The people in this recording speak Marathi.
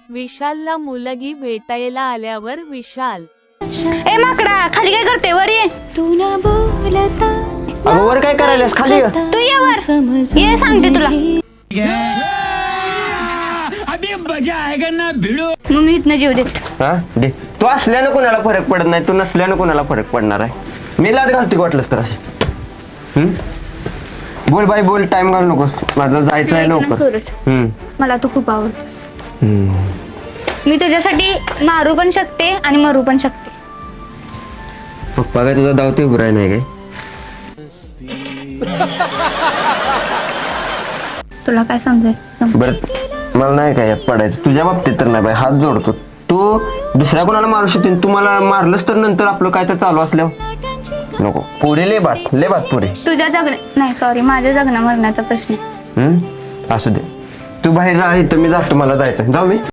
विशालला मुलगी भेटायला आल्यावर विशाल, ए माकडा खाली काय करते वर ये. अगं वर काय करायलास खाली ये. तू ये वर ये सांगते तुला. मग मी इथनं जीव देत. हा दे. तू असल्यानं कोणाला फरक पडत नाही, तू नसल्यानं कोणाला फरक पडणार आहे. मी लाद घालते वाटलंस तर असे. बोल बाई बोल, टाइम घालू नकोस, माझं जायचं आहे लवकर. मला तू खूप आवडतो. मी तुझ्यासाठी मारू पण शकते आणि मरू पण शकते. पप्पा काय तुझा दावते उभं नाही काय? तुला काय समजायचं? बरं मला नाही काय पडायचं तुझ्या बाबतीत तर नाही बाई, हात जोडतो. तू दुसऱ्या कोणाला मारू शकते, तू मला मारलंस तर नंतर आपलं काय तर चालू असल्यावर नको. पुरे ले बात पुरे. तुझ्या नाही सॉरी, माझ्या जगण्या मरण्याचा प्रश्न आहे. असू दे, तू बाहेर राह, तर मी जातो, मला जायचं. जाऊ मी.